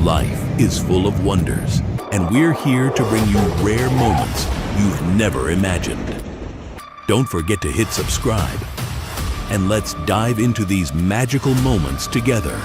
Life is full of wonders, and we're here to bring you rare moments you've never imagined. Don't forget to hit subscribe, and let's dive into these magical moments together.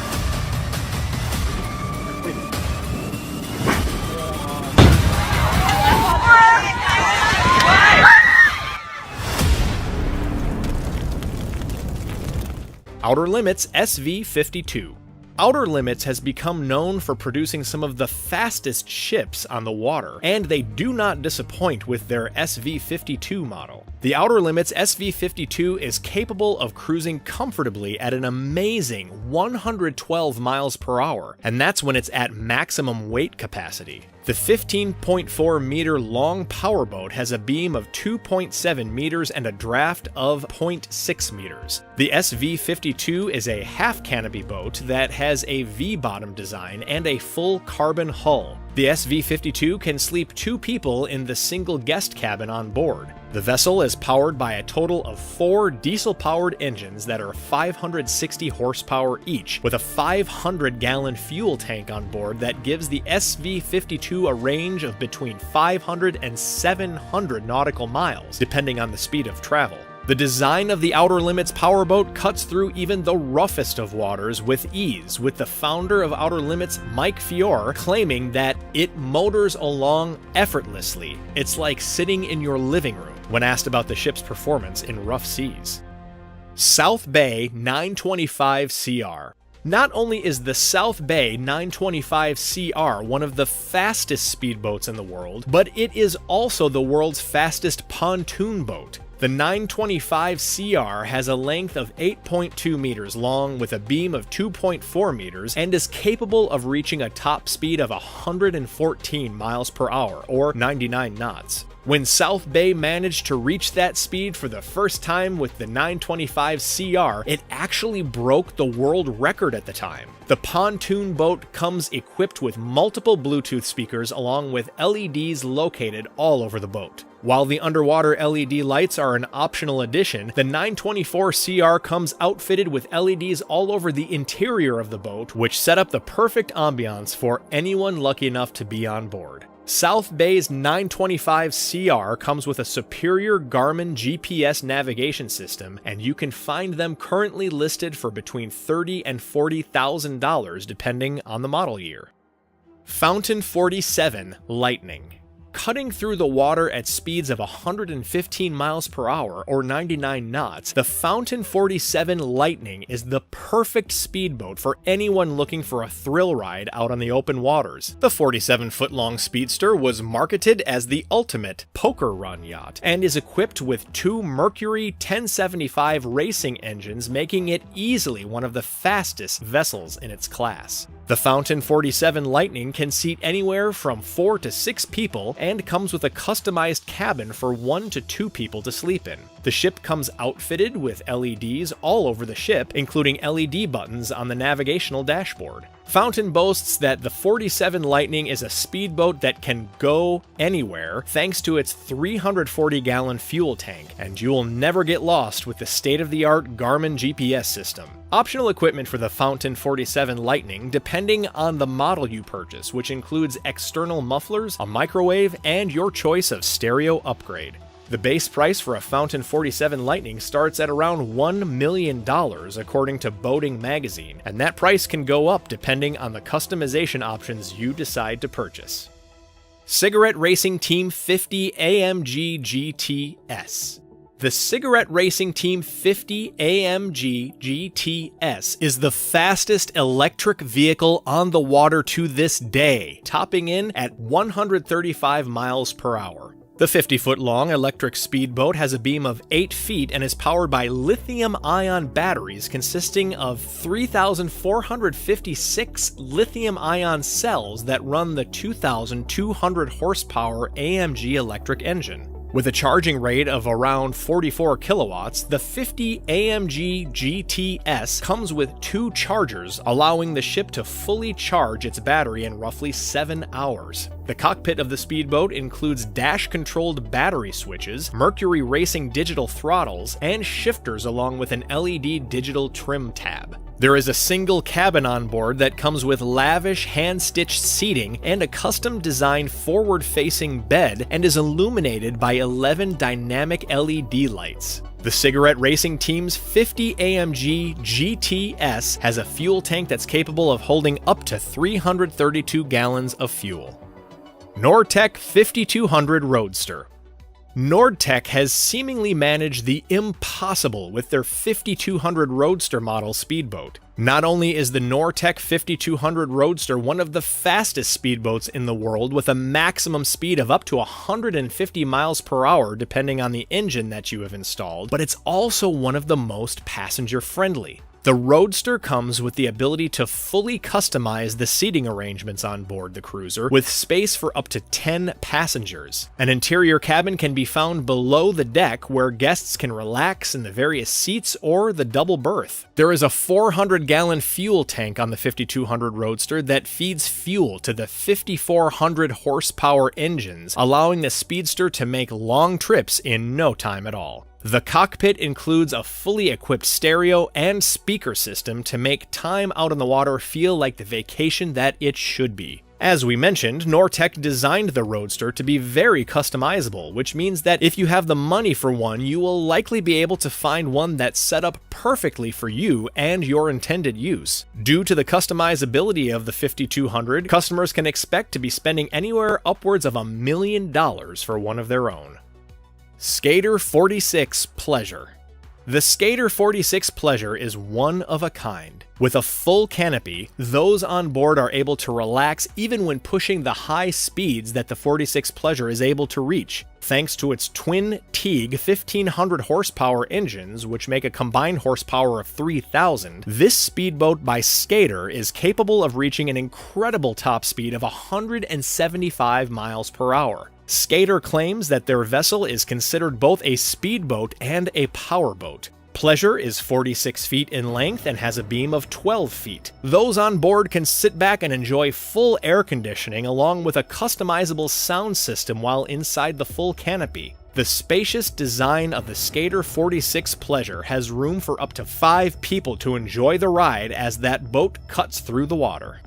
Outer Limits SV-52. Outer Limits has become known for producing some of the fastest ships on the water, and they do not disappoint with their SV-52 model. The Outer Limits SV-52 is capable of cruising comfortably at an amazing 112 miles per hour, and that's when it's at maximum weight capacity. The 15.4 meter long powerboat has a beam of 2.7 meters and a draft of 0.6 meters. The SV-52 is a half canopy boat that has a V-bottom design and a full carbon hull. The SV-52 can sleep 2 people in the single guest cabin on board. The vessel is powered by a total of 4 diesel-powered engines that are 560 horsepower each, with a 500-gallon fuel tank on board that gives the SV-52 a range of between 500 and 700 nautical miles, depending on the speed of travel. The design of the Outer Limits powerboat cuts through even the roughest of waters with ease, with the founder of Outer Limits, Mike Fiore, claiming that it motors along effortlessly. It's like sitting in your living room, when asked about the ship's performance in rough seas. South Bay 925 CR. Not only is the South Bay 925 CR one of the fastest speedboats in the world, but it is also the world's fastest pontoon boat. The 925 CR has a length of 8.2 meters long with a beam of 2.4 meters and is capable of reaching a top speed of 114 miles per hour, or 99 knots. When South Bay managed to reach that speed for the first time with the 925 CR, it actually broke the world record at the time. The pontoon boat comes equipped with multiple Bluetooth speakers along with LEDs located all over the boat. While the underwater LED lights are an optional addition, the 924 CR comes outfitted with LEDs all over the interior of the boat, which set up the perfect ambiance for anyone lucky enough to be on board. South Bay's 925 CR comes with a superior Garmin GPS navigation system, and you can find them currently listed for between $30,000 and $40,000 depending on the model year. Fountain 47 Lightning. Cutting through the water at speeds of 115 miles per hour, or 99 knots, the Fountain 47 Lightning is the perfect speedboat for anyone looking for a thrill ride out on the open waters. The 47-foot-long speedster was marketed as the ultimate poker run yacht, and is equipped with 2 Mercury 1075 racing engines, making it easily one of the fastest vessels in its class. The Fountain 47 Lightning can seat anywhere from 4 to 6 people and comes with a customized cabin for 1 to 2 people to sleep in. The ship comes outfitted with LEDs all over the ship, including LED buttons on the navigational dashboard. Fountain boasts that the 47 Lightning is a speedboat that can go anywhere thanks to its 340-gallon fuel tank, and you will never get lost with the state-of-the-art Garmin GPS system. Optional equipment for the Fountain 47 Lightning depending on the model you purchase, which includes external mufflers, a microwave, and your choice of stereo upgrade. The base price for a Fountain 47 Lightning starts at around $1 million according to Boating Magazine, and that price can go up depending on the customization options you decide to purchase. Cigarette Racing Team 50 AMG GTS. The Cigarette Racing Team 50 AMG GTS is the fastest electric vehicle on the water to this day, topping in at 135 miles per hour. The 50-foot-long electric speedboat has a beam of 8 feet and is powered by lithium-ion batteries consisting of 3,456 lithium-ion cells that run the 2,200 horsepower AMG electric engine. With a charging rate of around 44 kilowatts, the 50 AMG GTS comes with 2 chargers, allowing the ship to fully charge its battery in roughly 7 hours. The cockpit of the speedboat includes dash-controlled battery switches, Mercury Racing digital throttles, and shifters along with an LED digital trim tab. There is a single cabin on board that comes with lavish hand-stitched seating and a custom-designed forward-facing bed and is illuminated by 11 dynamic LED lights. The cigarette racing team's 50 AMG GTS has a fuel tank that's capable of holding up to 332 gallons of fuel. Nortec 5200 Roadster. Nordtech has seemingly managed the impossible with their 5200 Roadster model speedboat. Not only is the Nortec 5200 Roadster one of the fastest speedboats in the world with a maximum speed of up to 150 miles per hour depending on the engine that you have installed, but it's also one of the most passenger-friendly. The Roadster comes with the ability to fully customize the seating arrangements on board the cruiser, with space for up to 10 passengers. An interior cabin can be found below the deck where guests can relax in the various seats or the double berth. There is a 400-gallon fuel tank on the 5200 Roadster that feeds fuel to the 5400 horsepower engines, allowing the speedster to make long trips in no time at all. The cockpit includes a fully equipped stereo and speaker system to make time out on the water feel like the vacation that it should be. As we mentioned, Nortec designed the Roadster to be very customizable, which means that if you have the money for one, you will likely be able to find one that's set up perfectly for you and your intended use. Due to the customizability of the 5200, customers can expect to be spending anywhere upwards of $1 million for one of their own. Skater 46 Pleasure. The Skater 46 Pleasure is one of a kind. With a full canopy, those on board are able to relax even when pushing the high speeds that the 46 Pleasure is able to reach. Thanks to its twin Teague 1500 horsepower engines, which make a combined horsepower of 3,000, this speedboat by Skater is capable of reaching an incredible top speed of 175 miles per hour. Skater claims that their vessel is considered both a speedboat and a powerboat. Pleasure is 46 feet in length and has a beam of 12 feet. Those on board can sit back and enjoy full air conditioning along with a customizable sound system while inside the full canopy. The spacious design of the Skater 46 Pleasure has room for up to 5 people to enjoy the ride as that boat cuts through the water.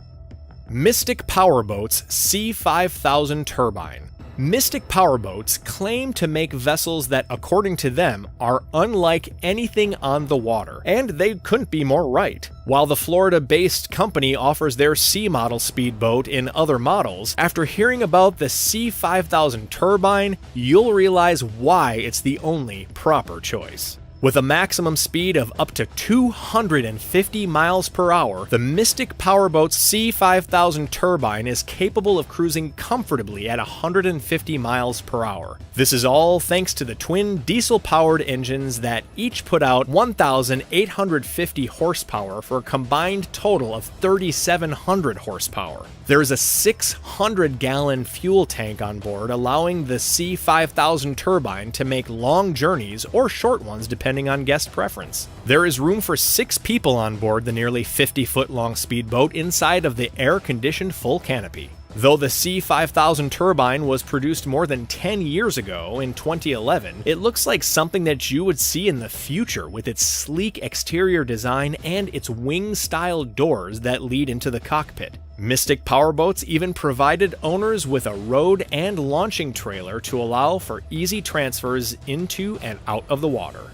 Mystic Powerboats C5000 Turbine. Mystic Powerboats claim to make vessels that, according to them, are unlike anything on the water, and they couldn't be more right. While the Florida-based company offers their C-model speedboat in other models, after hearing about the C5000 Turbine, you'll realize why it's the only proper choice. With a maximum speed of up to 250 miles per hour, the Mystic Powerboat's C5000 Turbine is capable of cruising comfortably at 150 miles per hour. This is all thanks to the twin diesel-powered engines that each put out 1,850 horsepower for a combined total of 3,700 horsepower. There is a 600-gallon fuel tank on board, allowing the C5000 Turbine to make long journeys or short ones depending on guest preference. There is room for 6 people on board the nearly 50-foot-long speedboat inside of the air-conditioned full canopy. Though the C5000 Turbine was produced more than 10 years ago, in 2011, it looks like something that you would see in the future with its sleek exterior design and its wing-style doors that lead into the cockpit. Mystic Powerboats even provided owners with a road and launching trailer to allow for easy transfers into and out of the water.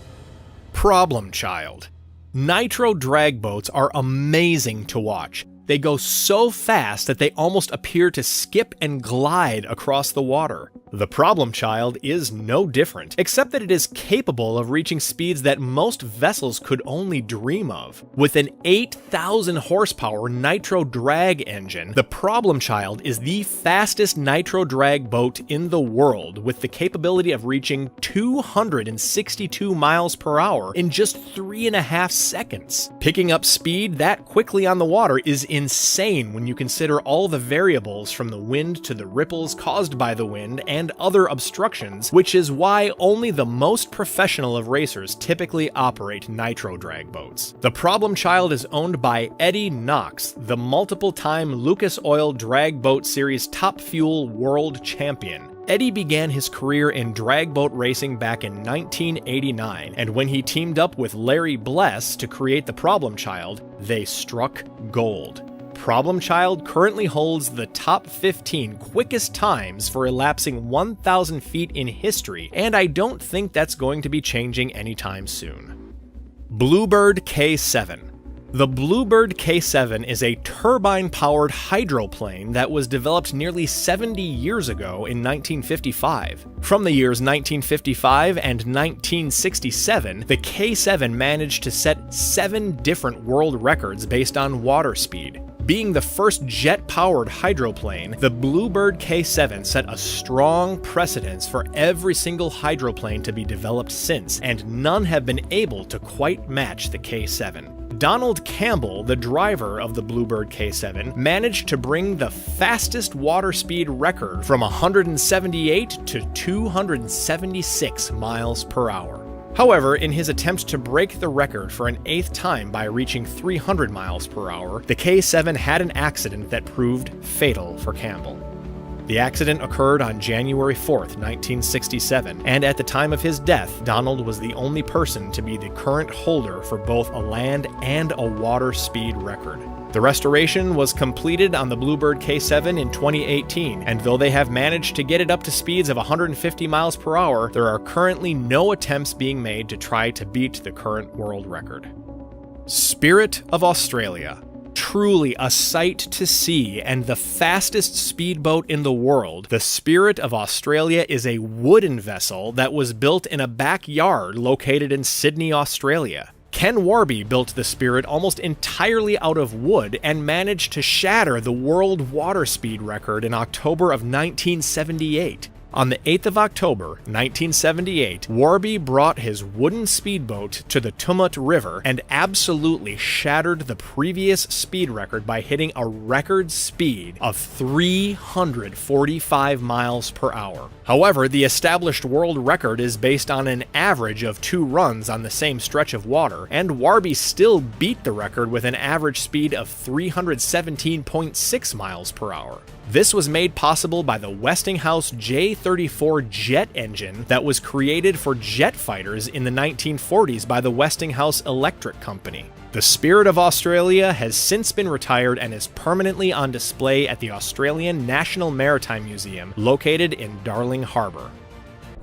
Problem Child. Nitro drag boats are amazing to watch. They go so fast that they almost appear to skip and glide across the water. The Problem Child is no different, except that it is capable of reaching speeds that most vessels could only dream of. With an 8,000 horsepower nitro drag engine, the Problem Child is the fastest nitro drag boat in the world, with the capability of reaching 262 miles per hour in just 3.5 seconds. Picking up speed that quickly on the water is insane when you consider all the variables from the wind to the ripples caused by the wind and other obstructions, which is why only the most professional of racers typically operate nitro drag boats. The Problem Child is owned by Eddie Knox, the multiple-time Lucas Oil Drag Boat Series Top Fuel World Champion. Eddie began his career in drag boat racing back in 1989, and when he teamed up with Larry Bless to create the Problem Child, they struck gold. Problem Child currently holds the top 15 quickest times for elapsing 1,000 feet in history, and I don't think that's going to be changing anytime soon. Bluebird K7. The Bluebird K7 is a turbine-powered hydroplane that was developed nearly 70 years ago in 1955. From the years 1955 and 1967, the K7 managed to set 7 different world records based on water speed. Being the first jet-powered hydroplane, the Bluebird K7 set a strong precedence for every single hydroplane to be developed since, and none have been able to quite match the K7. Donald Campbell, the driver of the Bluebird K7, managed to bring the fastest water speed record from 178 to 276 miles per hour. However, in his attempt to break the record for an 8th time by reaching 300 miles per hour, the K7 had an accident that proved fatal for Campbell. The accident occurred on January 4th, 1967, and at the time of his death, Donald was the only person to be the current holder for both a land and a water speed record. The restoration was completed on the Bluebird K7 in 2018, and though they have managed to get it up to speeds of 150 miles per hour, there are currently no attempts being made to try to beat the current world record. Spirit of Australia. Truly a sight to see and the fastest speedboat in the world, the Spirit of Australia is a wooden vessel that was built in a backyard located in Sydney, Australia. Ken Warby built the Spirit almost entirely out of wood and managed to shatter the world water speed record in October of 1978. On the 8th of October, 1978, Warby brought his wooden speedboat to the Tumut River and absolutely shattered the previous speed record by hitting a record speed of 345 miles per hour. However, the established world record is based on an average of 2 runs on the same stretch of water, and Warby still beat the record with an average speed of 317.6 miles per hour. This was made possible by the Westinghouse J-34 jet engine that was created for jet fighters in the 1940s by the Westinghouse Electric Company. The Spirit of Australia has since been retired and is permanently on display at the Australian National Maritime Museum, located in Darling Harbour.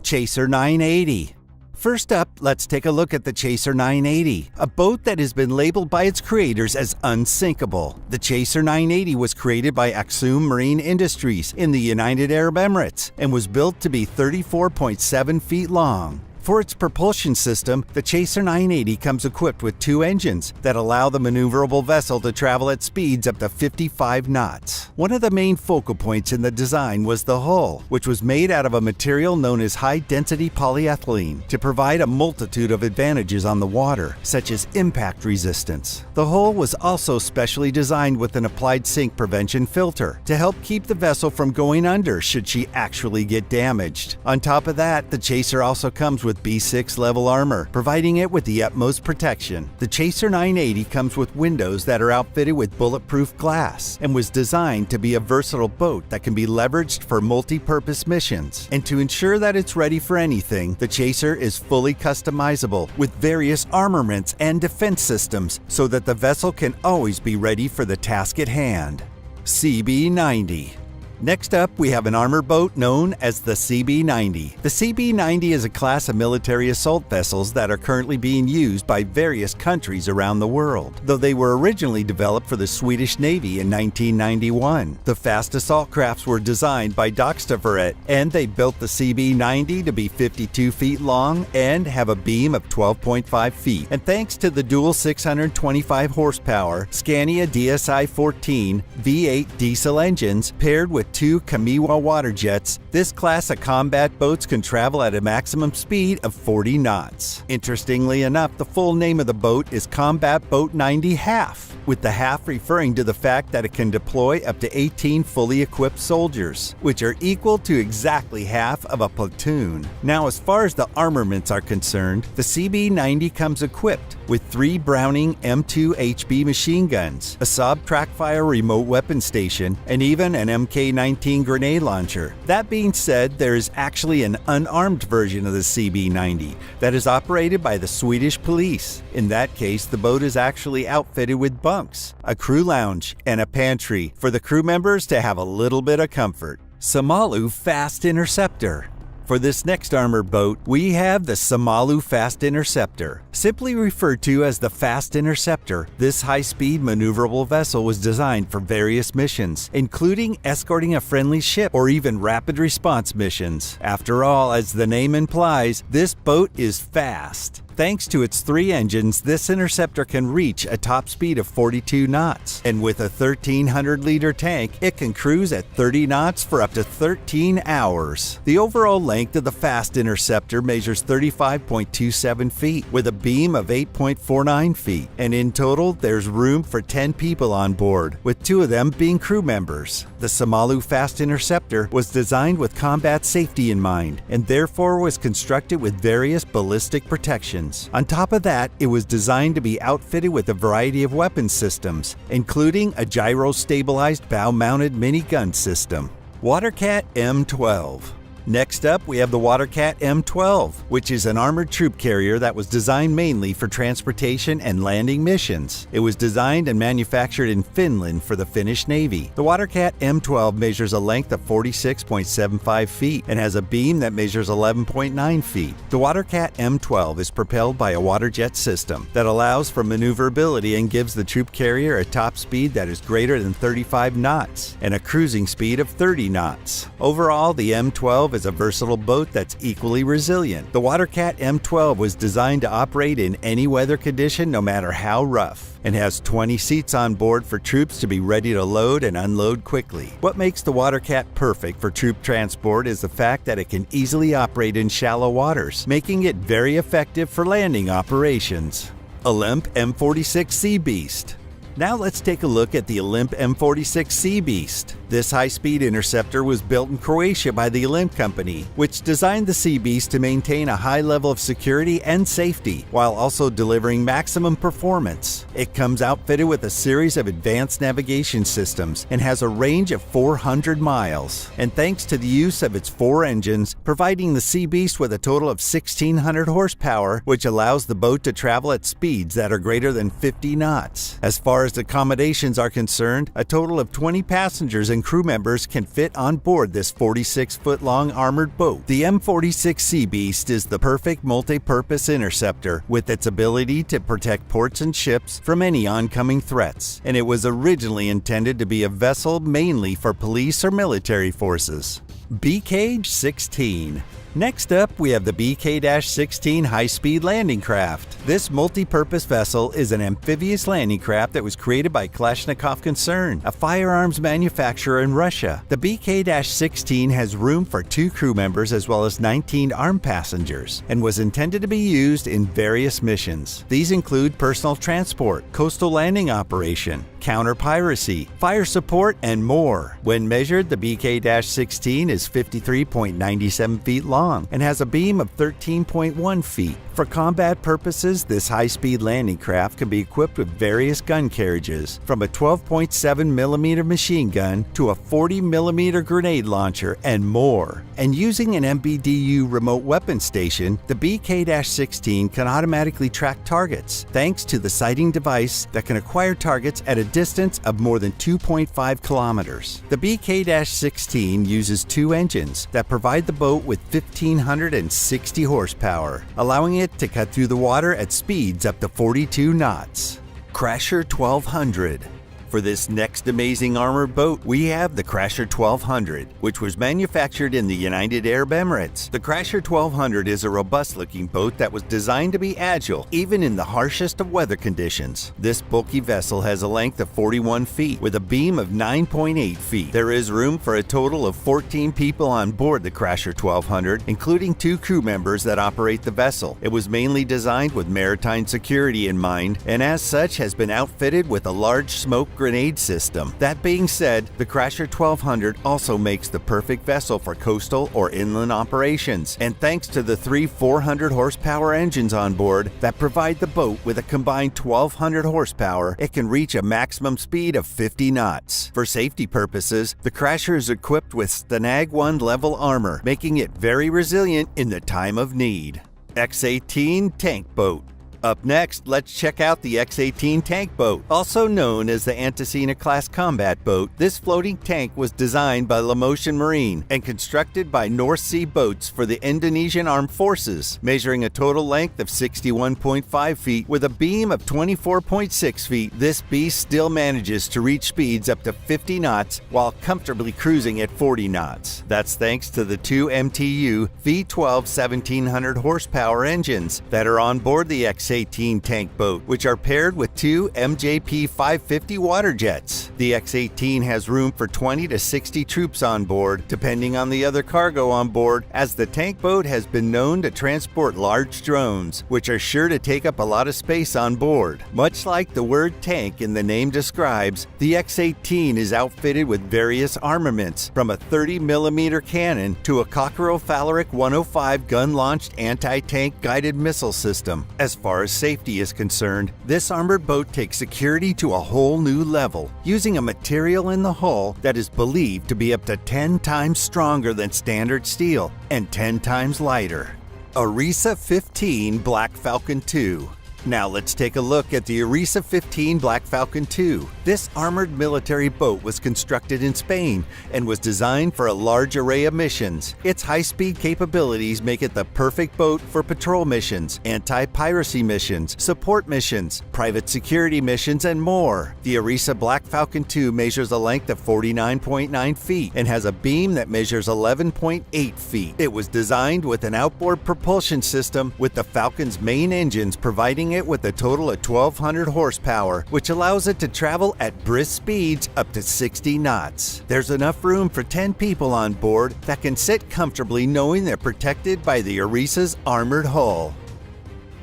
Chaser 980. First up, let's take a look at the Chaser 980, a boat that has been labeled by its creators as unsinkable. The Chaser 980 was created by Aksum Marine Industries in the United Arab Emirates and was built to be 34.7 feet long. For its propulsion system, the Chaser 980 comes equipped with 2 engines that allow the maneuverable vessel to travel at speeds up to 55 knots. One of the main focal points in the design was the hull, which was made out of a material known as high-density polyethylene to provide a multitude of advantages on the water, such as impact resistance. The hull was also specially designed with an applied sink prevention filter to help keep the vessel from going under should she actually get damaged. On top of that, the Chaser also comes with B6 level armor, providing it with the utmost protection. The Chaser 980 comes with windows that are outfitted with bulletproof glass and was designed to be a versatile boat that can be leveraged for multi-purpose missions. And to ensure that it's ready for anything, the Chaser is fully customizable with various armaments and defense systems so that the vessel can always be ready for the task at hand. CB-90. Next up, we have an armor boat known as the CB-90. The CB-90 is a class of military assault vessels that are currently being used by various countries around the world, though they were originally developed for the Swedish Navy in 1991. The fast assault crafts were designed by Dockstafferet, and they built the CB-90 to be 52 feet long and have a beam of 12.5 feet. And thanks to the dual 625 horsepower Scania DSI-14 V8 diesel engines paired with 2 Kamiwa water jets, this class of combat boats can travel at a maximum speed of 40 knots. Interestingly enough, the full name of the boat is Combat Boat 90 Half, with the half referring to the fact that it can deploy up to 18 fully equipped soldiers, which are equal to exactly half of a platoon. Now, as far as the armaments are concerned, the CB-90 comes equipped with 3 Browning M2 HB machine guns, a Saab Trackfire remote weapon station, and even an Mk-19 grenade launcher. That being said, there is actually an unarmed version of the CB-90 that is operated by the Swedish police. In that case, the boat is actually outfitted with bunks, a crew lounge, and a pantry for the crew members to have a little bit of comfort. Samalu Fast Interceptor. For this next armored boat, we have the Samalu Fast Interceptor. Simply referred to as the Fast Interceptor, this high-speed maneuverable vessel was designed for various missions, including escorting a friendly ship or even rapid response missions. After all, as the name implies, this boat is fast. Thanks to its 3 engines, this interceptor can reach a top speed of 42 knots, and with a 1,300-liter tank, it can cruise at 30 knots for up to 13 hours. The overall length of the Fast Interceptor measures 35.27 feet, with a beam of 8.49 feet, and in total, there's room for 10 people on board, with 2 of them being crew members. The Samalu Fast Interceptor was designed with combat safety in mind, and therefore was constructed with various ballistic protections. On top of that, it was designed to be outfitted with a variety of weapon systems, including a gyro-stabilized bow-mounted minigun system. Watercat M12. Next up, we have the Watercat M12, which is an armored troop carrier that was designed mainly for transportation and landing missions. It was designed and manufactured in Finland for the Finnish Navy. The Watercat M12 measures a length of 46.75 feet and has a beam that measures 11.9 feet. The Watercat M12 is propelled by a water jet system that allows for maneuverability and gives the troop carrier a top speed that is greater than 35 knots and a cruising speed of 30 knots. Overall, the M12 is a versatile boat that's equally resilient. The Watercat M12 was designed to operate in any weather condition, no matter how rough, and has 20 seats on board for troops to be ready to load and unload quickly. What makes the Watercat perfect for troop transport is the fact that it can easily operate in shallow waters, making it very effective for landing operations. Olymp M46 Sea Beast. Now let's take a look at the Olymp M46 Sea Beast. This high-speed interceptor was built in Croatia by the Olymp Company, which designed the Sea Beast to maintain a high level of security and safety, while also delivering maximum performance. It comes outfitted with a series of advanced navigation systems and has a range of 400 miles. And thanks to the use of its 4 engines, providing the Sea Beast with a total of 1,600 horsepower, which allows the boat to travel at speeds that are greater than 50 knots. As far as accommodations are concerned, a total of 20 passengers and crew members can fit on board this 46-foot-long armored boat. The M46 Sea Beast is the perfect multi-purpose interceptor with its ability to protect ports and ships from any oncoming threats, and it was originally intended to be a vessel mainly for police or military forces. BK-16. Next up, we have the BK-16 high-speed landing craft. This multi-purpose vessel is an amphibious landing craft that was created by Kalashnikov Concern, a firearms manufacturer in Russia. The BK-16 has room for 2 crew members as well as 19 armed passengers, and was intended to be used in various missions. These include personal transport, coastal landing operation, counter-piracy, fire support, and more. When measured, the BK-16 is 53.97 feet long and has a beam of 13.1 feet. For combat purposes, this high-speed landing craft can be equipped with various gun carriages, from a 12.7mm machine gun to a 40mm grenade launcher and more. And using an MBDU remote weapon station, the BK-16 can automatically track targets, thanks to the sighting device that can acquire targets at a distance of more than 2.5 kilometers. The BK-16 uses 2 engines that provide the boat with 1,560 horsepower, allowing it to cut through the water at speeds up to 42 knots. Crasher 1200. For this next amazing armored boat, we have the Crasher 1200, which was manufactured in the United Arab Emirates. The Crasher 1200 is a robust-looking boat that was designed to be agile, even in the harshest of weather conditions. This bulky vessel has a length of 41 feet, with a beam of 9.8 feet. There is room for a total of 14 people on board the Crasher 1200, including 2 crew members that operate the vessel. It was mainly designed with maritime security in mind, and as such has been outfitted with a large smoke grenade grenade system. That being said, the Crasher 1200 also makes the perfect vessel for coastal or inland operations, and thanks to the three 400 horsepower engines on board that provide the boat with a combined 1200 horsepower, it can reach a maximum speed of 50 knots. For safety purposes, the Crasher is equipped with Stanag 1 level armor, making it very resilient in the time of need. X-18 Tank Boat. Up next, let's check out the X-18 tank boat. Also known as the Antecena-class combat boat, this floating tank was designed by Lamotion Marine and constructed by North Sea Boats for the Indonesian Armed Forces, measuring a total length of 61.5 feet with a beam of 24.6 feet. This beast still manages to reach speeds up to 50 knots while comfortably cruising at 40 knots. That's thanks to the two MTU V12 1700 horsepower engines that are on board the X-18 tank boat, which are paired with two MJP 550 water jets. The X-18 has room for 20 to 60 troops on board, depending on the other cargo on board, as the tank boat has been known to transport large drones, which are sure to take up a lot of space on board. Much like the word tank in the name describes, the X-18 is outfitted with various armaments, from a 30mm cannon to a Cockerill-Phaleric 105 gun-launched anti-tank guided missile system. As far as safety is concerned, this armored boat takes security to a whole new level, using a material in the hull that is believed to be up to 10 times stronger than standard steel and 10 times lighter. Orisa 15 Black Falcon II. Now let's take a look at the Orisa 15 Black Falcon II. This armored military boat was constructed in Spain and was designed for a large array of missions. Its high-speed capabilities make it the perfect boat for patrol missions, anti-piracy missions, support missions, private security missions, and more. The Orisa Black Falcon II measures a length of 49.9 feet and has a beam that measures 11.8 feet. It was designed with an outboard propulsion system, with the Falcon's main engines providing it with a total of 1200 horsepower, which allows it to travel at brisk speeds up to 60 knots. There's enough room for 10 people on board that can sit comfortably knowing they're protected by the Orisa's armored hull.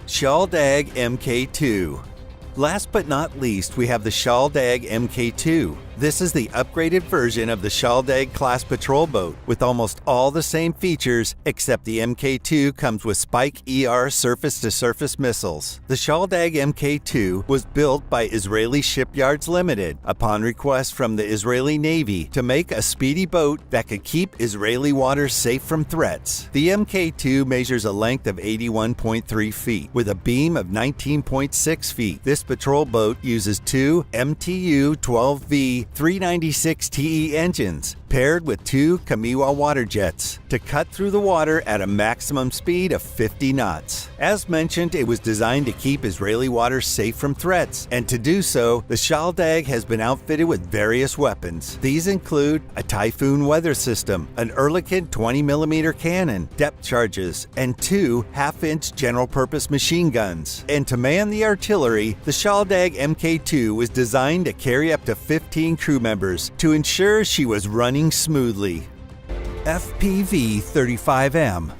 Shaldag Mk2. Last but not least, we have the Shaldag Mk2. This is the upgraded version of the Shaldag class patrol boat with almost all the same features, except the Mk2 comes with Spike ER surface-to-surface missiles. The Shaldag Mk2 was built by Israeli Shipyards Limited upon request from the Israeli Navy to make a speedy boat that could keep Israeli waters safe from threats. The Mk2 measures a length of 81.3 feet with a beam of 19.6 feet. This patrol boat uses two MTU 12V 396TE engines paired with two Kamiwa water jets to cut through the water at a maximum speed of 50 knots. As mentioned, it was designed to keep Israeli waters safe from threats, and to do so, the Shaldag has been outfitted with various weapons. These include a Typhoon weather system, an Ehrlichman 20mm cannon, depth charges, and two half-inch general-purpose machine guns. And to man the artillery, the Shaldag Mk2 was designed to carry up to 15 crew members to ensure she was running smoothly. FPV-35M.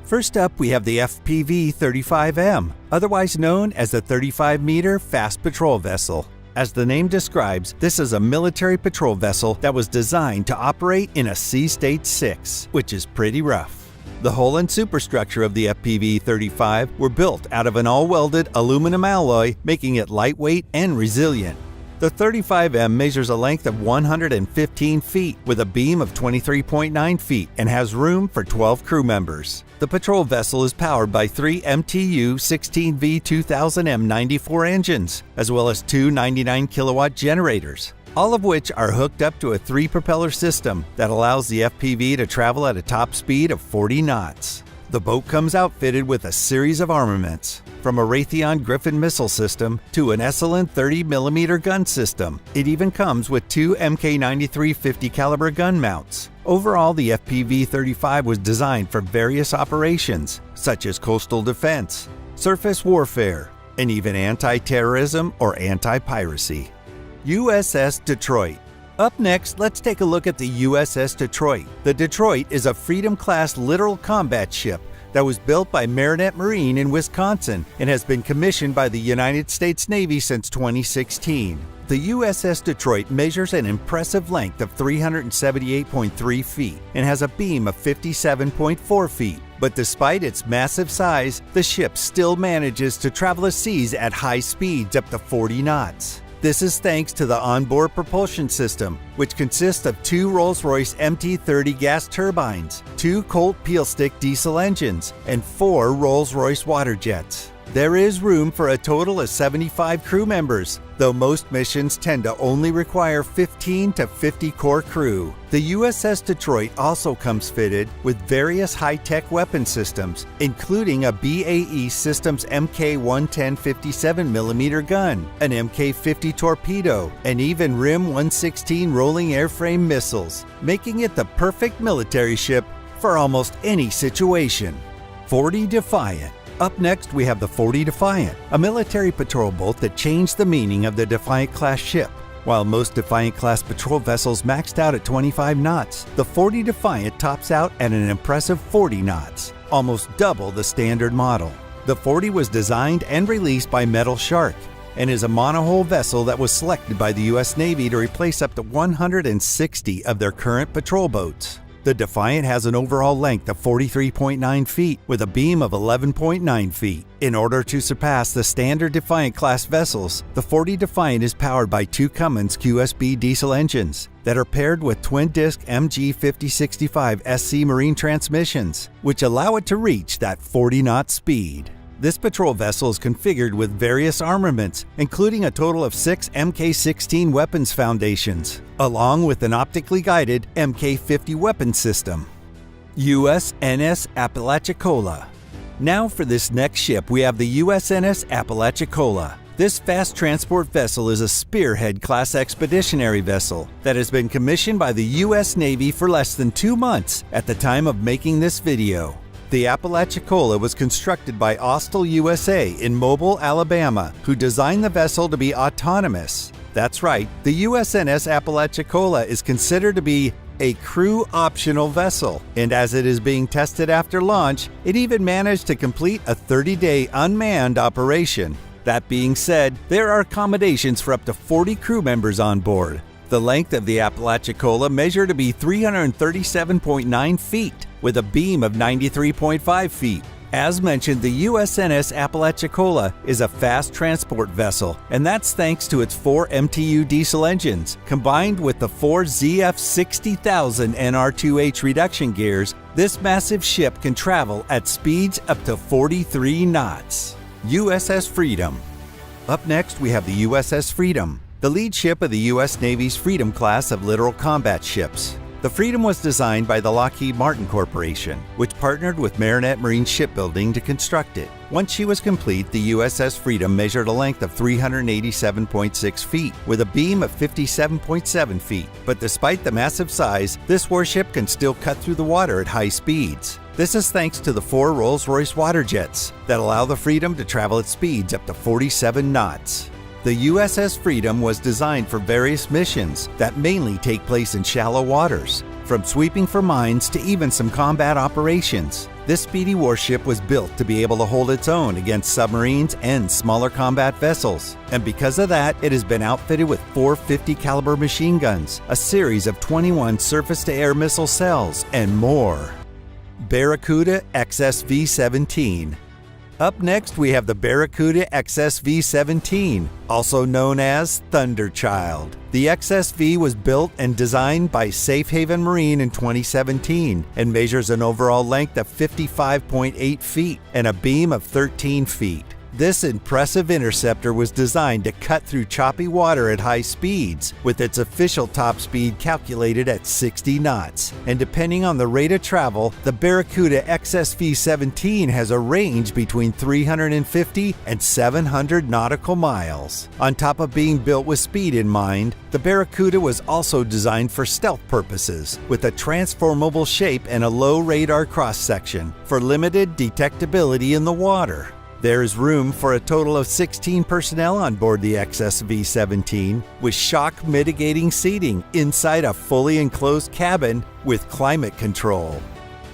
First up, we have the FPV-35M, otherwise known as the 35-meter fast patrol vessel. As the name describes, this is a military patrol vessel that was designed to operate in a Sea State 6, which is pretty rough. The hull and superstructure of the FPV-35 were built out of an all-welded aluminum alloy, making it lightweight and resilient. The 35M measures a length of 115 feet with a beam of 23.9 feet and has room for 12 crew members. The patrol vessel is powered by three MTU 16V 2000M94 engines, as well as two 99-kilowatt generators, all of which are hooked up to a 3-propeller system that allows the FPV to travel at a top speed of 40 knots. The boat comes outfitted with a series of armaments, from a Raytheon Griffin missile system to an Esalen 30mm gun system. It even comes with two Mk93 50 caliber gun mounts. Overall, the FPV-35 was designed for various operations, such as coastal defense, surface warfare, and even anti-terrorism or anti-piracy. USS Detroit. Up next, let's take a look at the USS Detroit. The Detroit is a Freedom-class littoral combat ship that was built by Marinette Marine in Wisconsin and has been commissioned by the United States Navy since 2016. The USS Detroit measures an impressive length of 378.3 feet and has a beam of 57.4 feet. But despite its massive size, the ship still manages to travel the seas at high speeds up to 40 knots. This is thanks to the onboard propulsion system, which consists of 2 Rolls-Royce MT-30 gas turbines, 2 Colt peel stick diesel engines, and 4 Rolls-Royce water jets. There is room for a total of 75 crew members, though most missions tend to only require 15 to 50 core crew. The USS Detroit also comes fitted with various high-tech weapon systems, including a BAE Systems Mk-110 57mm gun, an Mk-50 torpedo, and even RIM 116 rolling airframe missiles, making it the perfect military ship for almost any situation. 40 Defiant. Up next, we have the 40 Defiant, a military patrol boat that changed the meaning of the Defiant-class ship. While most Defiant-class patrol vessels maxed out at 25 knots, the 40 Defiant tops out at an impressive 40 knots, almost double the standard model. The 40 was designed and released by Metal Shark and is a monohull vessel that was selected by the U.S. Navy to replace up to 160 of their current patrol boats. The Defiant has an overall length of 43.9 feet with a beam of 11.9 feet. In order to surpass the standard Defiant-class vessels, the 40 Defiant is powered by 2 Cummins QSB diesel engines that are paired with twin-disc MG 5065 SC marine transmissions, which allow it to reach that 40-knot speed. This patrol vessel is configured with various armaments, including a total of 6 Mk-16 weapons foundations, along with an optically guided Mk-50 weapon system. USNS Apalachicola. Now for this next ship, we have the USNS Apalachicola. This fast transport vessel is a Spearhead-class expeditionary vessel that has been commissioned by the U.S. Navy for less than 2 months at the time of making this video. The Apalachicola was constructed by Austell USA in Mobile, Alabama, who designed the vessel to be autonomous. That's right, the USNS Apalachicola is considered to be a crew-optional vessel, and as it is being tested after launch, it even managed to complete a 30-day unmanned operation. That being said, there are accommodations for up to 40 crew members on board. The length of the Apalachicola measured to be 337.9 feet, with a beam of 93.5 feet. As mentioned, the USNS Apalachicola is a fast transport vessel, and that's thanks to its 4 MTU diesel engines. Combined with the 4 ZF 60,000 NR2H reduction gears, this massive ship can travel at speeds up to 43 knots. USS Freedom. Up next, we have the USS Freedom, the lead ship of the U.S. Navy's Freedom class of littoral combat ships. The Freedom was designed by the Lockheed Martin Corporation, which partnered with Marinette Marine Shipbuilding to construct it. Once she was complete, the USS Freedom measured a length of 387.6 feet with a beam of 57.7 feet. But despite the massive size, this warship can still cut through the water at high speeds. This is thanks to the 4 Rolls-Royce water jets that allow the Freedom to travel at speeds up to 47 knots. The USS Freedom was designed for various missions that mainly take place in shallow waters, from sweeping for mines to even some combat operations. This speedy warship was built to be able to hold its own against submarines and smaller combat vessels, and because of that, it has been outfitted with 4 50 caliber machine guns, a series of 21 surface-to-air missile cells, and more. Barracuda XSV-17. Up next, we have the Barracuda XSV-17, also known as Thunderchild. The XSV was built and designed by Safe Haven Marine in 2017 and measures an overall length of 55.8 feet and a beam of 13 feet. This impressive interceptor was designed to cut through choppy water at high speeds, with its official top speed calculated at 60 knots. And depending on the rate of travel, the Barracuda XSV-17 has a range between 350 and 700 nautical miles. On top of being built with speed in mind, the Barracuda was also designed for stealth purposes, with a transformable shape and a low radar cross-section for limited detectability in the water. There is room for a total of 16 personnel on board the XSV-17 with shock mitigating seating inside a fully enclosed cabin with climate control.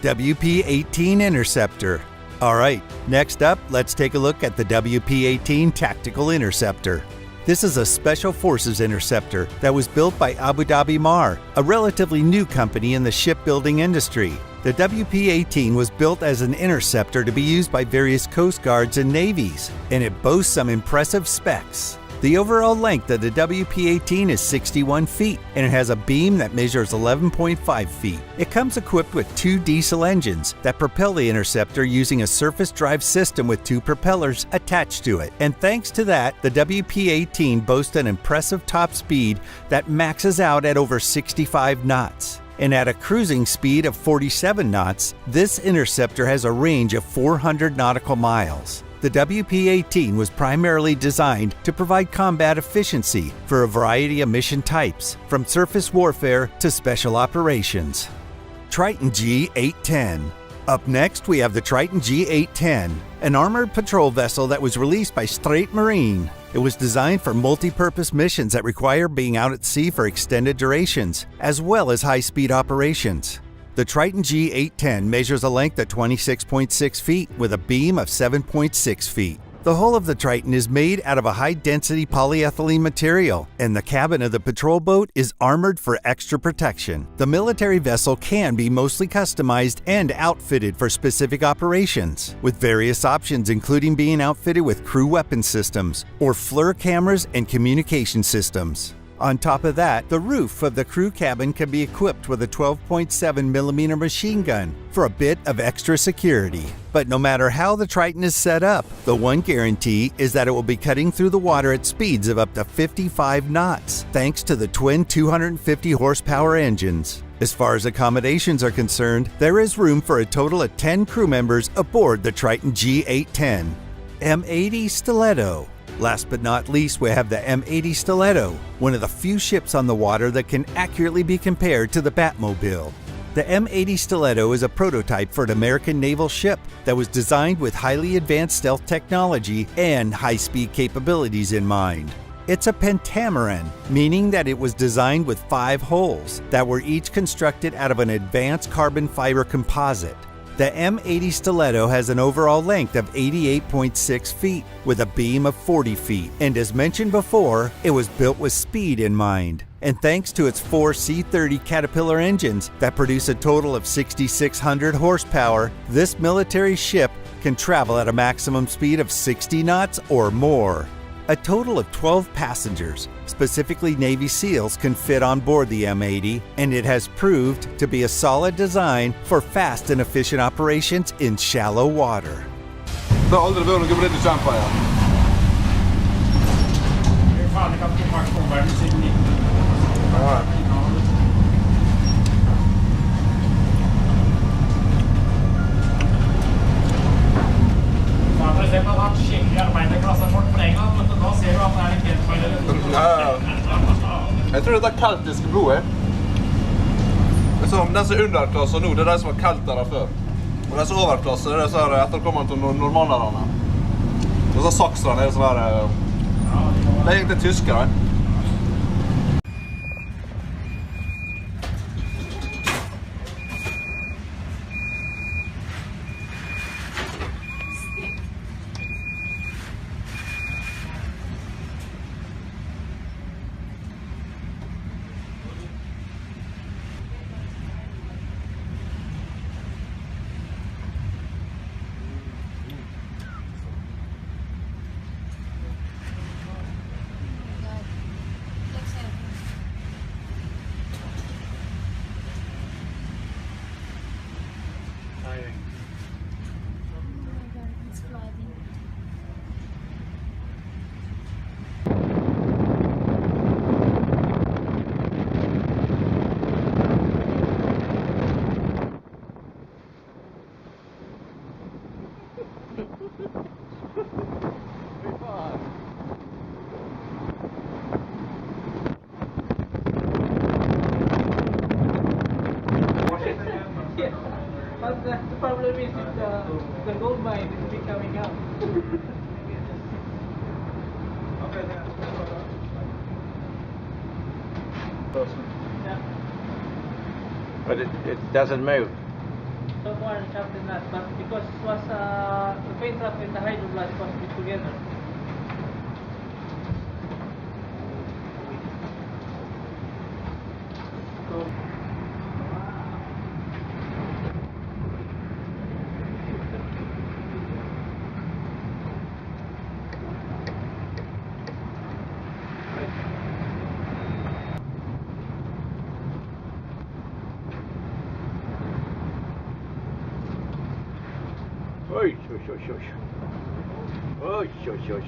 WP-18 Interceptor. Alright, next up, let's take a look at the WP-18 Tactical Interceptor. This is a Special Forces interceptor that was built by Abu Dhabi Mar, a relatively new company in the shipbuilding industry. The WP-18 was built as an interceptor to be used by various coast guards and navies, and it boasts some impressive specs. The overall length of the WP-18 is 61 feet, and it has a beam that measures 11.5 feet. It comes equipped with 2 diesel engines that propel the interceptor using a surface drive system with 2 propellers attached to it. And thanks to that, the WP-18 boasts an impressive top speed that maxes out at over 65 knots. And at a cruising speed of 47 knots, this interceptor has a range of 400 nautical miles. The WP-18 was primarily designed to provide combat efficiency for a variety of mission types, from surface warfare to special operations. Triton G810. Up next, we have the Triton G810, an armored patrol vessel that was released by Strait Marine. It was designed for multi-purpose missions that require being out at sea for extended durations, as well as high-speed operations. The Triton G810 measures a length of 26.6 feet with a beam of 7.6 feet. The hull of the Triton is made out of a high-density polyethylene material, and the cabin of the patrol boat is armored for extra protection. The military vessel can be mostly customized and outfitted for specific operations, with various options including being outfitted with crew weapon systems or FLIR cameras and communication systems. On top of that, the roof of the crew cabin can be equipped with a 12.7mm machine gun for a bit of extra security. But no matter how the Triton is set up, the one guarantee is that it will be cutting through the water at speeds of up to 55 knots, thanks to the twin 250 horsepower engines. As far as accommodations are concerned, there is room for a total of 10 crew members aboard the Triton G810. M80 Stiletto. Last but not least, we have the M80 Stiletto, one of the few ships on the water that can accurately be compared to the Batmobile. The M80 Stiletto is a prototype for an American naval ship that was designed with highly advanced stealth technology and high-speed capabilities in mind. It's a pentamaran, meaning that it was designed with 5 hulls that were each constructed out of an advanced carbon fiber composite. The M80 Stiletto has an overall length of 88.6 feet with a beam of 40 feet, and as mentioned before, it was built with speed in mind. And thanks to its 4 C30 Caterpillar engines that produce a total of 6,600 horsepower, this military ship can travel at a maximum speed of 60 knots or more. A total of 12 passengers, specifically Navy SEALs, can fit on board the M80, and it has proved to be a solid design for fast and efficient operations in shallow water. Jeg tror dette er keltisk blod. Det er den som er underklasse nå, det er de som var keltere før. Og de som er overklasse, det er de som er etterkommende til normannerne. Og så sakserne er sånn her... Det er egentlig tyskere. The problem is the gold mine is coming out. But it doesn't move. one shaft and nut, but because it was the paint trap and the hydro blast was put together. So, Oj, oj, oj, oj. Oj, oj, oj.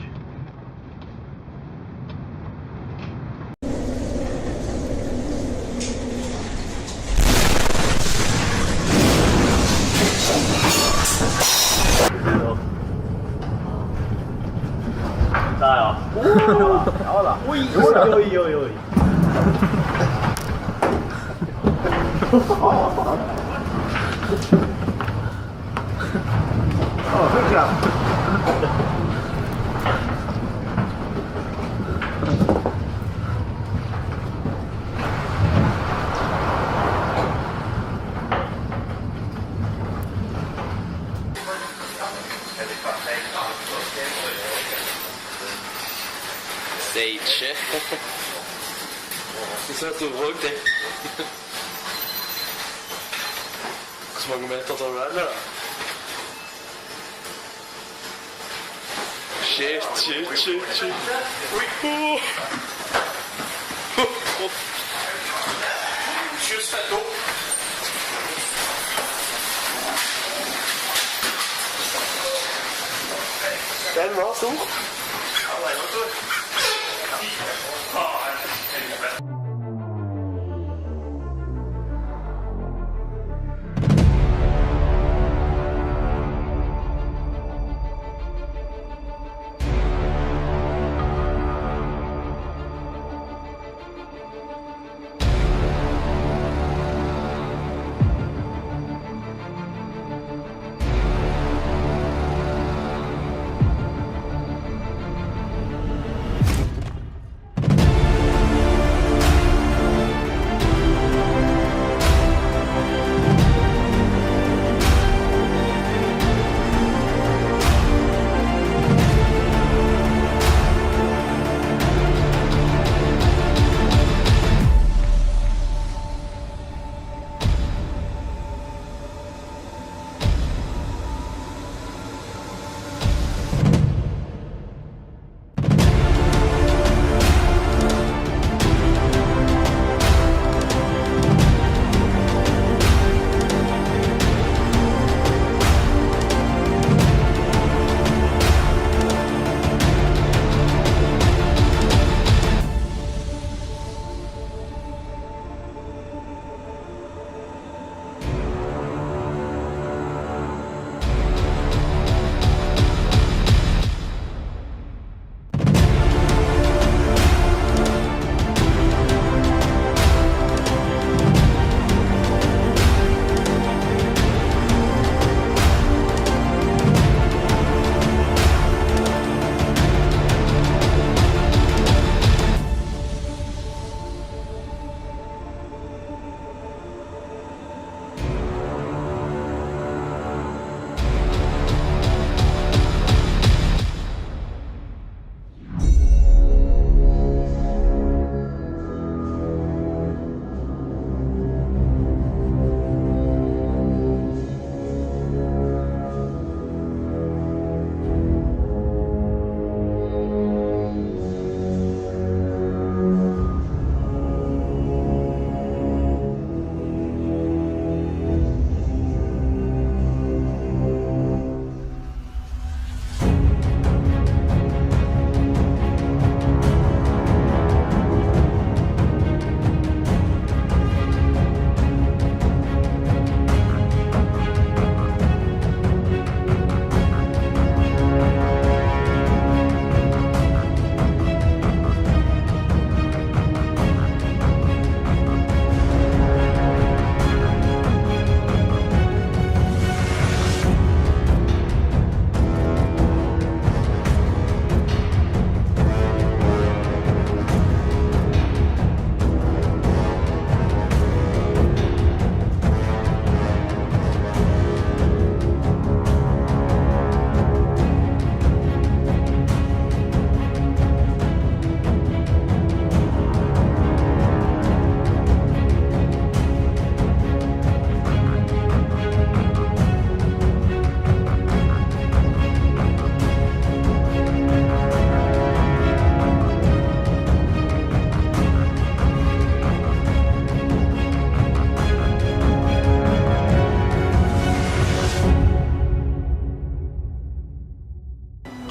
Där ja. Ja då. Oj, oj, oj, oj, oj. Ja, full kraft. Stage. Så søt ordvalg, det. Hvor mange meter tar du der, da? Shit, shit, shit, shit. Oh. Just fett opp. Den var stor. Ja, den var stor.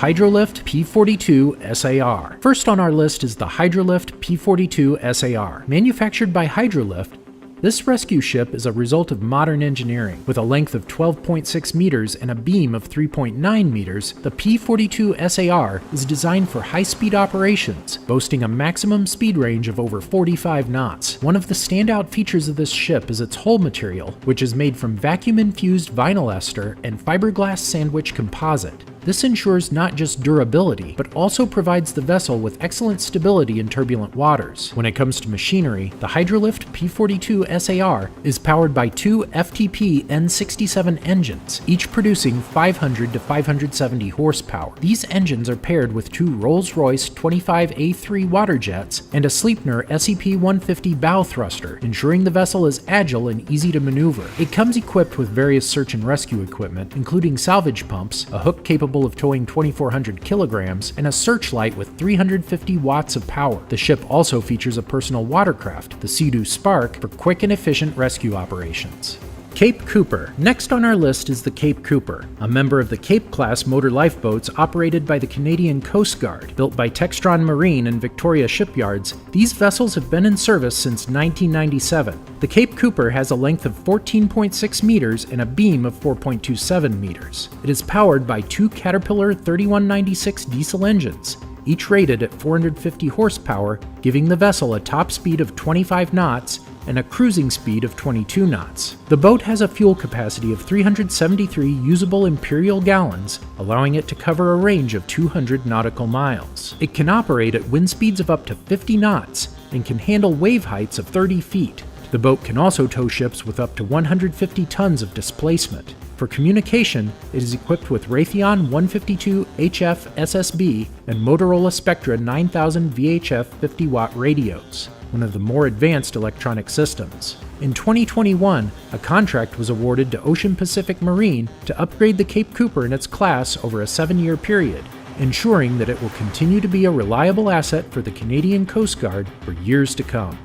Hydrolift P42 SAR. First on our list is the Hydrolift P42 SAR. Manufactured by Hydrolift, this rescue ship is a result of modern engineering. With a length of 12.6 meters and a beam of 3.9 meters, the P-42 SAR is designed for high-speed operations, boasting a maximum speed range of over 45 knots. One of the standout features of this ship is its hull material, which is made from vacuum-infused vinyl ester and fiberglass sandwich composite. This ensures not just durability, but also provides the vessel with excellent stability in turbulent waters. When it comes to machinery, the Hydrolift P-42 SAR is powered by two FTP N67 engines, each producing 500 to 570 horsepower. These engines are paired with two Rolls-Royce 25A3 water jets and a Sleipner SEP-150 bow thruster, ensuring the vessel is agile and easy to maneuver. It comes equipped with various search and rescue equipment, including salvage pumps, a hook capable of towing 2,400 kilograms, and a searchlight with 350 watts of power. The ship also features a personal watercraft, the Sea-Doo Spark, for quick and efficient rescue operations. Cape Cooper. Next on our list is the Cape Cooper, a member of the Cape-class motor lifeboats operated by the Canadian Coast Guard. Built by Textron Marine and Victoria shipyards, these vessels have been in service since 1997. The Cape Cooper has a length of 14.6 meters and a beam of 4.27 meters. It is powered by two Caterpillar 3196 diesel engines, each rated at 450 horsepower, giving the vessel a top speed of 25 knots and a cruising speed of 22 knots. The boat has a fuel capacity of 373 usable imperial gallons, allowing it to cover a range of 200 nautical miles. It can operate at wind speeds of up to 50 knots and can handle wave heights of 30 feet. The boat can also tow ships with up to 150 tons of displacement. For communication, it is equipped with Raytheon 152 HF SSB and Motorola Spectra 9000 VHF 50-watt radios, one of the more advanced electronic systems. In 2021, a contract was awarded to Ocean Pacific Marine to upgrade the Cape Cooper in its class over a 7-year period, ensuring that it will continue to be a reliable asset for the Canadian Coast Guard for years to come.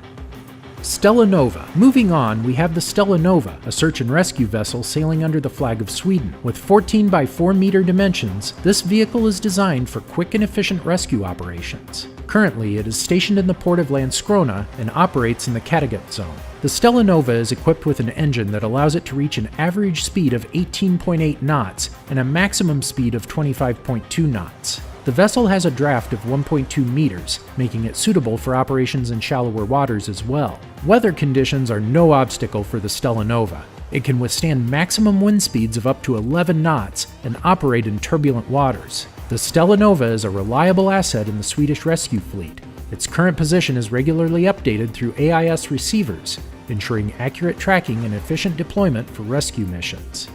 Stella Nova. Moving on, we have the Stella Nova, a search and rescue vessel sailing under the flag of Sweden. With 14 by 4 meter dimensions, this vehicle is designed for quick and efficient rescue operations. Currently, it is stationed in the port of Landskrona and operates in the Kattegat zone. The Stella Nova is equipped with an engine that allows it to reach an average speed of 18.8 knots and a maximum speed of 25.2 knots. The vessel has a draft of 1.2 meters, making it suitable for operations in shallower waters as well. Weather conditions are no obstacle for the Stella Nova. It can withstand maximum wind speeds of up to 11 knots and operate in turbulent waters. The Stella Nova is a reliable asset in the Swedish rescue fleet. Its current position is regularly updated through AIS receivers, ensuring accurate tracking and efficient deployment for rescue missions.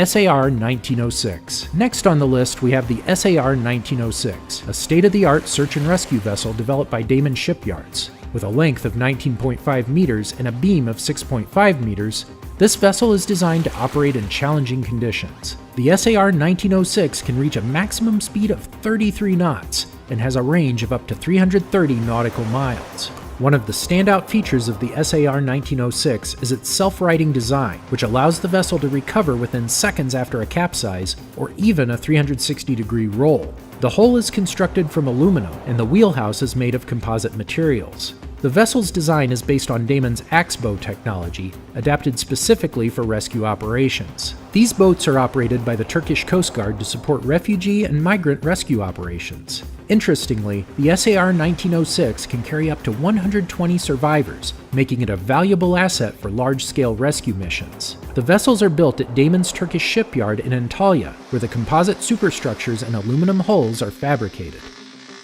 SAR 1906. Next on the list, we have the SAR 1906, a state-of-the-art search and rescue vessel developed by Damen Shipyards. With a length of 19.5 meters and a beam of 6.5 meters, this vessel is designed to operate in challenging conditions. The SAR 1906 can reach a maximum speed of 33 knots and has a range of up to 330 nautical miles. One of the standout features of the SAR 1906 is its self-righting design, which allows the vessel to recover within seconds after a capsize or even a 360-degree roll. The hull is constructed from aluminum, and the wheelhouse is made of composite materials. The vessel's design is based on Damen's Axbow technology, adapted specifically for rescue operations. These boats are operated by the Turkish Coast Guard to support refugee and migrant rescue operations. Interestingly, the SAR 1906 can carry up to 120 survivors, making it a valuable asset for large-scale rescue missions. The vessels are built at Damen's Turkish shipyard in Antalya, where the composite superstructures and aluminum hulls are fabricated.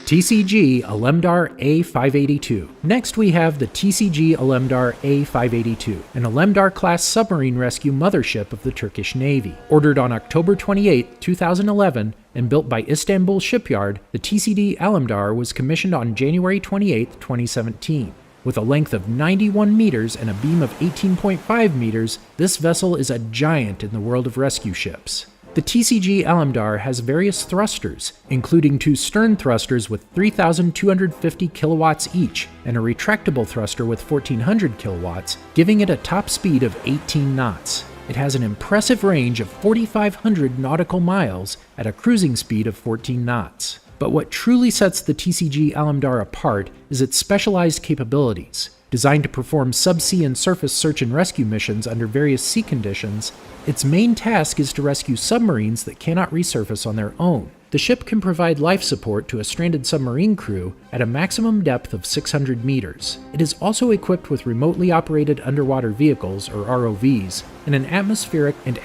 TCG Alemdar A582. Next we have the TCG Alemdar A582, an Alemdar-class submarine rescue mothership of the Turkish Navy. Ordered on October 28, 2011, and built by Istanbul Shipyard, the TCG Alemdar was commissioned on January 28, 2017. With a length of 91 meters and a beam of 18.5 meters, this vessel is a giant in the world of rescue ships. The TCG Alemdar has various thrusters, including two stern thrusters with 3,250 kilowatts each, and a retractable thruster with 1,400 kilowatts, giving it a top speed of 18 knots. It has an impressive range of 4,500 nautical miles at a cruising speed of 14 knots. But what truly sets the TCG Alamdar apart is its specialized capabilities. Designed to perform subsea and surface search and rescue missions under various sea conditions, its main task is to rescue submarines that cannot resurface on their own. The ship can provide life support to a stranded submarine crew at a maximum depth of 600 meters. It is also equipped with remotely operated underwater vehicles, or ROVs, and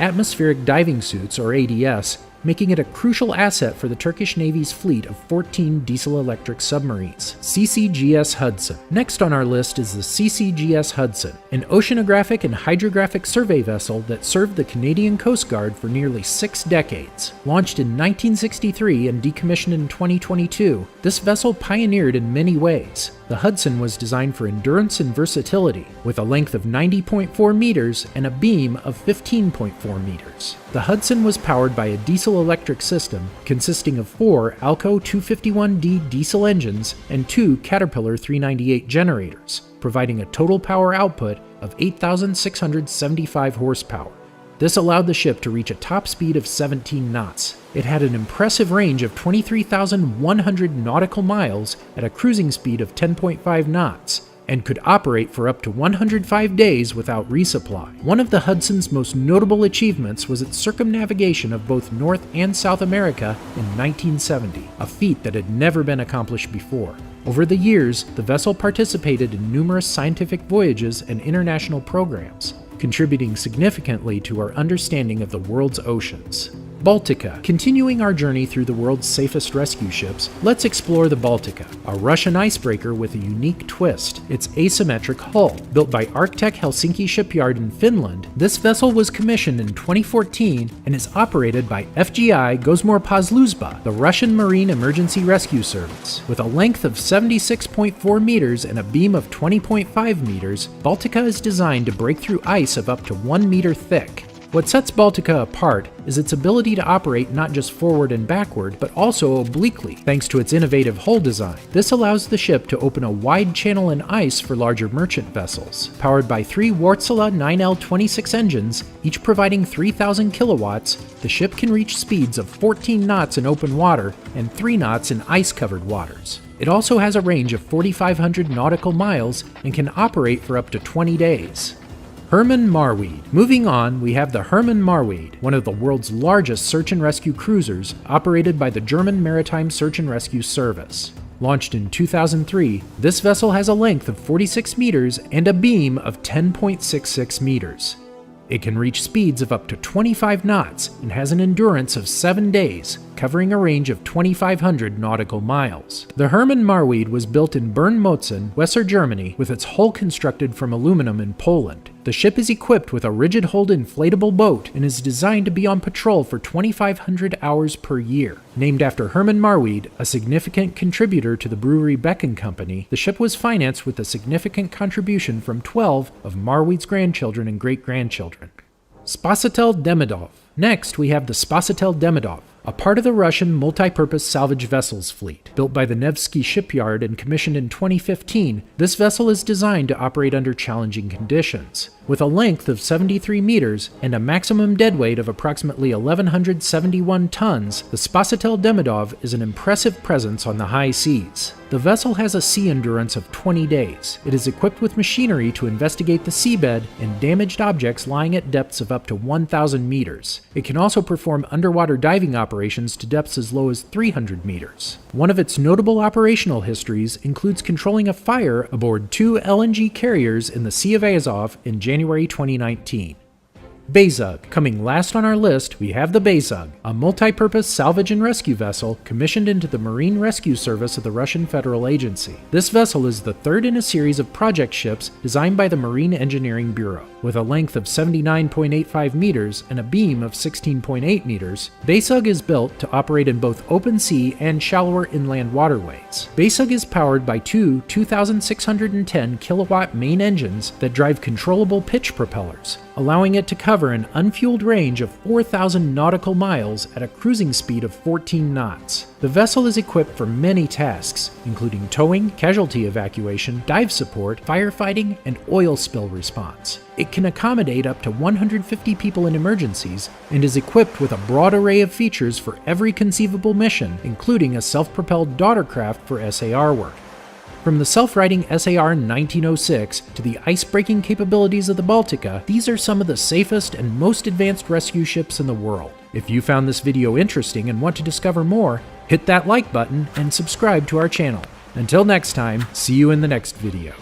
atmospheric diving suits, or ADS, making it a crucial asset for the Turkish Navy's fleet of 14 diesel-electric submarines. CCGS Hudson. Next on our list is the CCGS Hudson, an oceanographic and hydrographic survey vessel that served the Canadian Coast Guard for nearly 6 decades. Launched in 1963 and decommissioned in 2022, this vessel pioneered in many ways. The Hudson was designed for endurance and versatility, with a length of 90.4 meters and a beam of 15.4 meters. The Hudson was powered by a diesel-electric system consisting of 4 Alco 251D diesel engines and 2 Caterpillar 398 generators, providing a total power output of 8,675 horsepower. This allowed the ship to reach a top speed of 17 knots. It had an impressive range of 23,100 nautical miles at a cruising speed of 10.5 knots, and could operate for up to 105 days without resupply. One of the Hudson's most notable achievements was its circumnavigation of both North and South America in 1970, a feat that had never been accomplished before. Over the years, the vessel participated in numerous scientific voyages and international programs, contributing significantly to our understanding of the world's oceans. Baltica. Continuing our journey through the world's safest rescue ships, let's explore the Baltica, a Russian icebreaker with a unique twist. Its asymmetric hull. Built by Arctec Helsinki Shipyard in Finland, this vessel was commissioned in 2014 and is operated by FGI Gozmor-Pozluzba, the Russian Marine Emergency Rescue Service. With a length of 76.4 meters and a beam of 20.5 meters, Baltica is designed to break through ice of up to 1 meter thick. What sets Baltica apart is its ability to operate not just forward and backward, but also obliquely, thanks to its innovative hull design. This allows the ship to open a wide channel in ice for larger merchant vessels. Powered by 3 Wärtsilä 9L26 engines, each providing 3,000 kilowatts, the ship can reach speeds of 14 knots in open water and 3 knots in ice-covered waters. It also has a range of 4,500 nautical miles and can operate for up to 20 days. Hermann Marweed. Moving on, we have the Hermann Marweed, one of the world's largest search and rescue cruisers, operated by the German Maritime Search and Rescue Service. Launched in 2003, this vessel has a length of 46 meters and a beam of 10.66 meters. It can reach speeds of up to 25 knots and has an endurance of 7 days, covering a range of 2,500 nautical miles. The Hermann Marweed was built in Bern-Motzen, Weser Germany, with its hull constructed from aluminum in Poland. The ship is equipped with a rigid-hulled inflatable boat and is designed to be on patrol for 2,500 hours per year. Named after Hermann Marweed, a significant contributor to the brewery Becken Company, the ship was financed with a significant contribution from 12 of Marweed's grandchildren and great-grandchildren. Spasitel Demidov. Next, we have the Spasitel Demidov, a part of the Russian multi-purpose salvage vessels fleet. Built by the Nevsky shipyard and commissioned in 2015, this vessel is designed to operate under challenging conditions. With a length of 73 meters and a maximum deadweight of approximately 1,171 tons, the Spasitel Demidov is an impressive presence on the high seas. The vessel has a sea endurance of 20 days. It is equipped with machinery to investigate the seabed and damaged objects lying at depths of up to 1,000 meters. It can also perform underwater diving operations to depths as low as 300 meters. One of its notable operational histories includes controlling a fire aboard 2 LNG carriers in the Sea of Azov in January 2019. Bezug. Coming last on our list, we have the Bezug, a multi-purpose salvage and rescue vessel commissioned into the Marine Rescue Service of the Russian Federal Agency. This vessel is the third in a series of project ships designed by the Marine Engineering Bureau. With a length of 79.85 meters and a beam of 16.8 meters, Bezug is built to operate in both open sea and shallower inland waterways. Bezug is powered by 2 2,610 kilowatt main engines that drive controllable pitch propellers, allowing it to cover an unfueled range of 4,000 nautical miles at a cruising speed of 14 knots. The vessel is equipped for many tasks, including towing, casualty evacuation, dive support, firefighting, and oil spill response. It It can accommodate up to 150 people in emergencies and is equipped with a broad array of features for every conceivable mission, including a self-propelled daughtercraft for SAR work. From the self-righting SAR 1906 to the ice-breaking capabilities of the Baltica, these are some of the safest and most advanced rescue ships in the world. If you found this video interesting and want to discover more, hit that like button and subscribe to our channel. Until next time, see you in the next video.